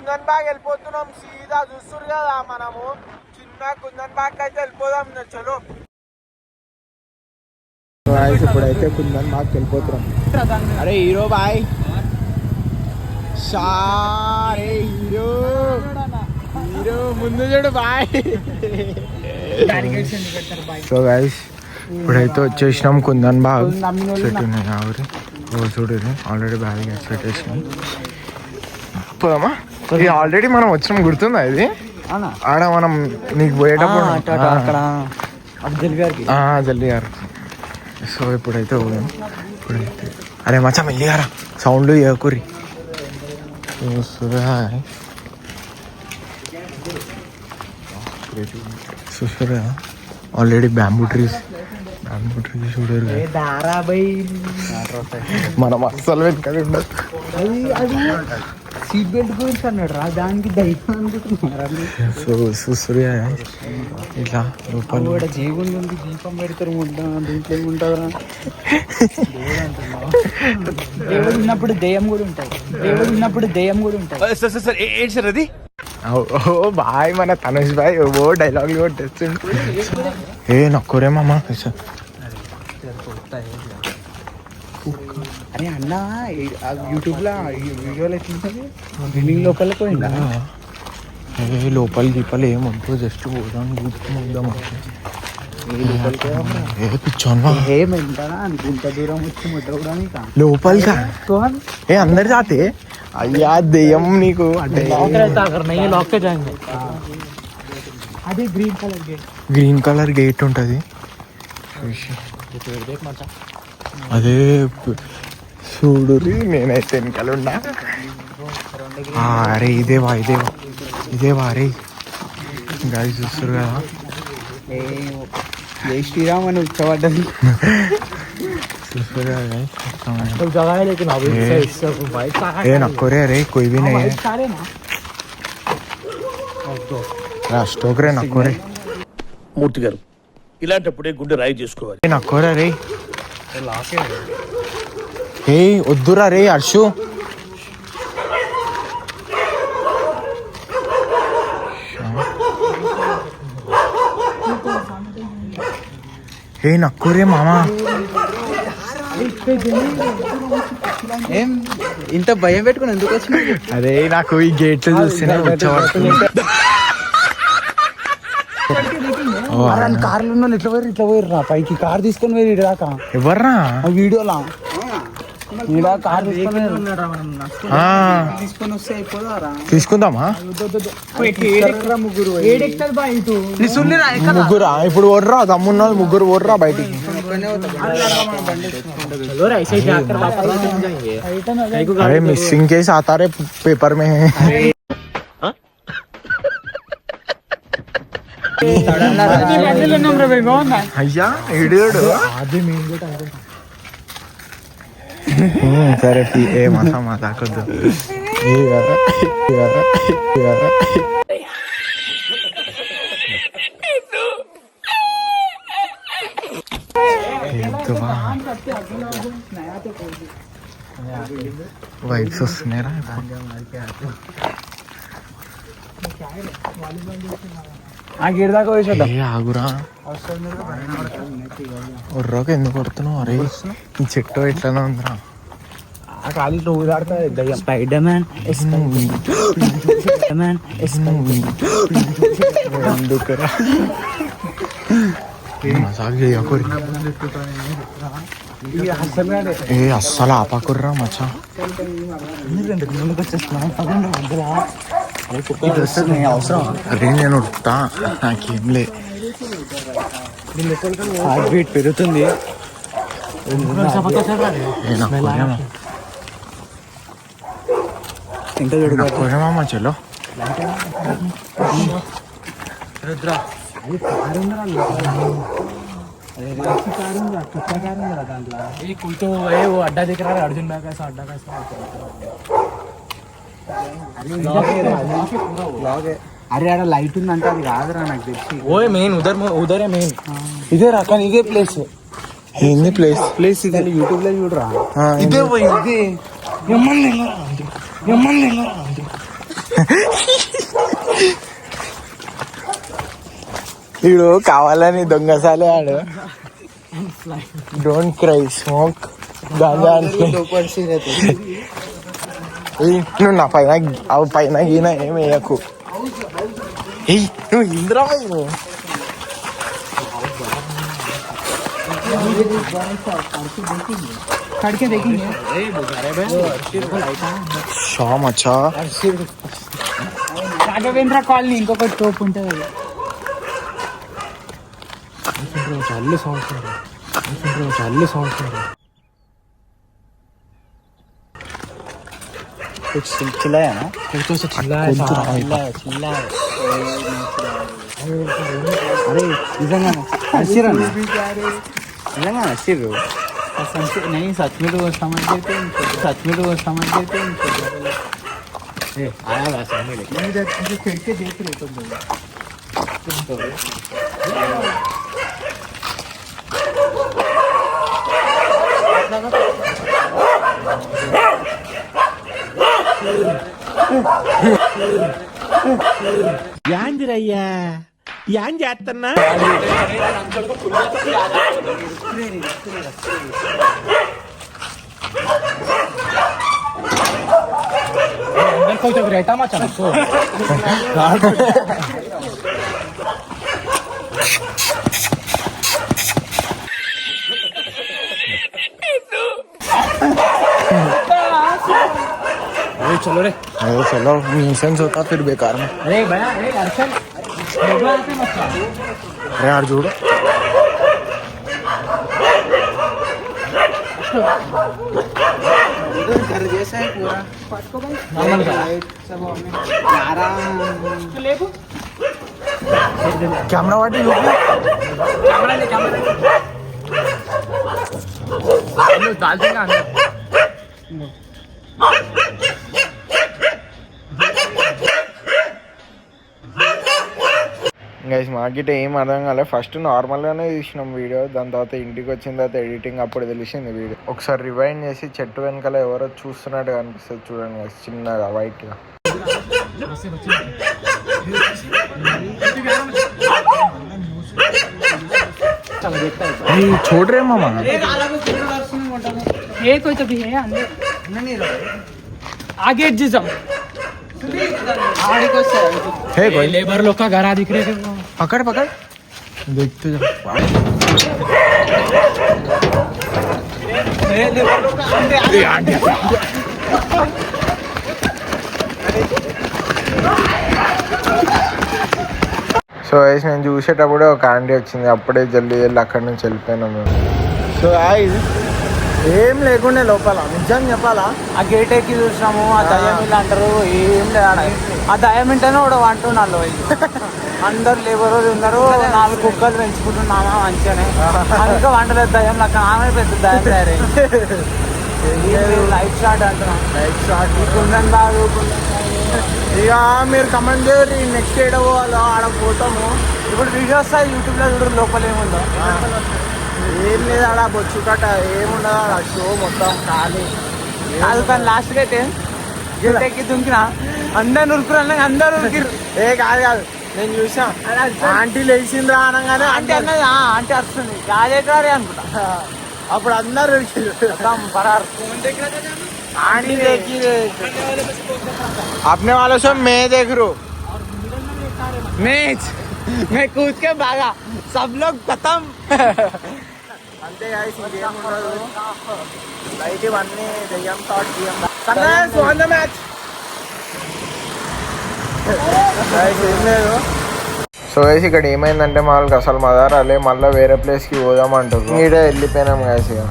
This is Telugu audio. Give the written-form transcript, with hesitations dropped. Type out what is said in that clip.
కుందన్ బాగ్ వెళ్ళిపోతున్నాం. సీదా చూస్తున్నారు కదా, మనము చిన్న కుందన్ బాగ్ అయితే వెళ్ళిపోదాం. చలో ఇప్పుడైతే కుందన్ బాగ్ వెళ్ళిపోతున్నాం. అరే హీరో బాయ్, సారే హీరో హీరో ముందు చూడు బాయ్. సో గైస్ ఇప్పుడైతే వచ్చేసినాం కుందన్ బాగ్. చెట్టు ఉన్నాయి ఆవిరి చూడు, ఆల్రెడీ బ్యారికేడ్స్ పెట్టేసినాం. పోదామా? ఇది ఆల్రెడీ మనం వచ్చినాం, గుర్తుందా ఇది? ఆడ మనం నీకు పోయేటప్పుడు జల్దీ గారు. సో ఇప్పుడైతే పోదాం. ఇప్పుడైతే అరే మచ్చా మెల్లిగారా, సౌండ్ ఏకూరి. చూసారా ఆల్రెడీ బ్యాంబూ ట్రీస్ చూడరు. మనం అస్సలు వెనకాల ఉండదు. సీట్ బెల్ట్ గురించి అన్నాడు రా, దానికి ధైర్యం అనుకుంటున్నారు. సో చూస్తున్నా ఇట్లా లోపల కూడా జీవులు ఉంది, దీపం పెడతారు. దీంట్లో ఏముంటుందా? దేవుడు ఉన్నప్పుడు దెయ్యం కూడా ఉంటాయి. సార్ ఏంటి సార్ అది? ఓ బాయ్, మన తనుష్ బాయ్ ఓ డైలాగ్ కొట్టేస్తుండు. ఏ నక్కురేమమ్మా. అరే అన్న, యూట్యూబ్ లో వీడియోలు ఎట్లుంటుంది? బిల్డింగ్ లోపలికి పోయిందా? ఏ లోపల దీపాలు ఏమంటూ జస్ట్ పోదాం, కూర్చుందాం. ఏ పిచ్చోన్నా ఏమంటారా ఇంత దూరం వచ్చి ముట్టడానికి లోపలికా? ఏ అందరు జాతే అయ్యా దెయ్యం నీకు అంటే. అది గ్రీన్ కలర్ గేట్ ఉంటుంది. అదే చూడు, నేనైతే వెనకాల ఉన్నా. అరే ఇదేవా అరే గాలి చూస్తారు కదా. జై శ్రీరామ్ అని ఉచ్చబడ్డది. నక్కోరే అరే कोई भी नहीं है. స్టోకరే నక్కోరే. మూర్తి గారు ఇలాంటప్పుడే గుండె రాయి చేసుకోవాలి. నక్కోరా రే. ఏ వద్దురా రే హర్షు. ఏ నక్కోరే మామా. ఏం ఇంత భయం పెట్టుకుని ఎందుకు వచ్చిన? అరే నాకు ఈ గేట్లు చూస్తేనే వచ్చేవాడు. కార్లు ఉన్న ఇట్లా పోయి రా పైకి, కార్ తీసుకొని పోయి రాక. ఎవర్రా వీడియోలా కార్ తీసుకొని వస్తే అయిపోదారా? తీసుకుందామా? ముగ్గురు ఇప్పుడు ఓర్రా తమ్మున్న ముగ్గురు ఓర్రా బయటికి. अरे मिसिंग केस आता रहे पेपर में है. అయ్యా ఇడియోడు సరే ఏ మాసా మాతాకొద్దు. వైబ్స్ వస్తున్నారా? ఆగురా, ఒర్రాక ఎందుకు కొడుతున్నావు? అరే ఈ చెట్టు ఎట్లనే ఉందిరా. ఆ కాలు ఊదాడుతుంది. స్పైడర్ మ్యాన్ ఎందుకురా మజాక్ చేయకూరి. ఏ అస్సలు ఆపాకుర్రా మచ్చా. అరే నేను ఉడతా, నాకేం లే. హార్ట్ బీట్ పెరుగుతుంది. ఇంకా చూడమా చలో. अड्डा दिख रहा है अर्जुन भाई कैसा अड्डा कैसा अरे आड़ा लाइट ఉందంటే అది కాదురా నాకు తెలిసి. ఓయ్ మెయిన్ ఉదరే మెయిన్ ఇదే రా, కానీ ఇదే ప్లేస్. ఏంది ప్లేస్ ఇది యూట్యూబ్ లో చూడరా. ఇదే పోయి ఇదే వీడు కావాలని దొంగసాలే ఆడు. డోంట్ క్రై, స్మోక్ గాంజా అంటే నువ్వు నా పైన అవి పైన గీన ఏం వేయకు. నువ్వు ఇంద్రా నువ్వు షామ్ అచ్చా. రాఘవేంద్ర కాలనీ ఇంకొకటి తోపు ఉంటుంది. చల్లి సంవత్సరం कुछ चिल्लाया ना, कुछ तो चिल्लाया. अरे निजंगा हसीरा निजंगा हसीरो नहीं, सच में तो समझ देते आया वैसा नहीं फिर के देख रहे तुम యాందిరయ్యా యాన్ చేస్తున్నా कोई तो रहता मत हमको चलो रे. अरे चलो, न्यूसेंस होता फिर बेकार में. अरे भैया, अरे अर्शन अरे यार जोड़ो. घर जैसा है पूरा. कैमरा वाटी डाल देंगे अंदर. గైస్ మాకిట ఏం అర్థం కాలేదు. ఫస్ట్ నార్మల్గానే చూసినాం వీడియో, దాని తర్వాత ఇంటికి వచ్చిన తర్వాత ఎడిటింగ్ అప్పుడు తెలిసింది వీడియో. ఒకసారి రివైండ్ చేసి చెట్టు వెనకాల ఎవరో చూస్తున్నట్టు అనిపిస్తుంది చూడండి గైస్, చిన్నగా వైట్గా. छोड़ रहे मामा ये कोई तो भी है अंदर आगे जिसम है कोई लेबर लोग का घर दिख रहे थे. पकड़ पकड़ देखते जाओ. సో గైస్ నేను చూసేటప్పుడే ఒక ఆంటీ వచ్చింది, అప్పుడే జల్దీ వెళ్ళి అక్కడి నుంచి వెళ్ళిపోయినాం మేము. సో గైస్ ఏం లేకుండే లోపల, నిజం చెప్పాలా, ఆ గేట్ ఎక్కి చూసినాము. ఆ దయ్యం ఇలా అంటారు, ఏం లేదు. ఆ దయ్యం ఇంటనే కూడా అంటున్నాళ్ళు అందరు లేబర్ ఉన్నారు. 4 కుక్కలు పెంచుకుంటున్నామా మంచిగానే, అందుకే వంటలేదు దయ్యం లెక్క. ఆమె పెద్ద దయ్యం తయారైంది. లైట్ షాట్ అంటున్నాం, లైట్ షాట్. కుందన్ బాగు ఇక మీరు కమెంట్ చేయరు నెక్స్ట్ ఏడ పోవాలో ఆడ పోతాము. ఇప్పుడు వీడియో వస్తాయి యూట్యూబ్లో, చూడు లోపల ఏముందో. ఏం లేదు ఆడ బొచ్చు కట్ట ఏముండదు ఆడ, షో మొత్తం ఖాళీ. అది కానీ లాస్ట్కి అయితే గేట్ ఎక్కి దుంకినా అందరు ఉరుకురు, అందరు ఉరికిరు. కాదు నేను చూసా, ఆంటీ లేచిండ్రా అనగానే ఆంటీ అన్నది, ఆంటీ వస్తుంది కాదేటారే అనుకుంటా. అప్పుడు అందరు పరారు. आंटी देखी अपने वालों से मैं देख रू मैच मैं कूद के भागा, सब लोग खत्म. అంతే గాయ్స్, ఇంకేం ఉండదు. బయట ఇవన్నీ దెయ్యం షాట్ దెయ్యం sunrise on the match guys, ఏం లేదు. సో గైస్ ఇక్కడ ఏమైందంటే మా వాళ్ళకి అసలు మదారాలే, మళ్ళీ వేరే ప్లేస్కి పోదామంటారు. ఈడే వెళ్ళిపోయినాం గాయ్స్. ఇక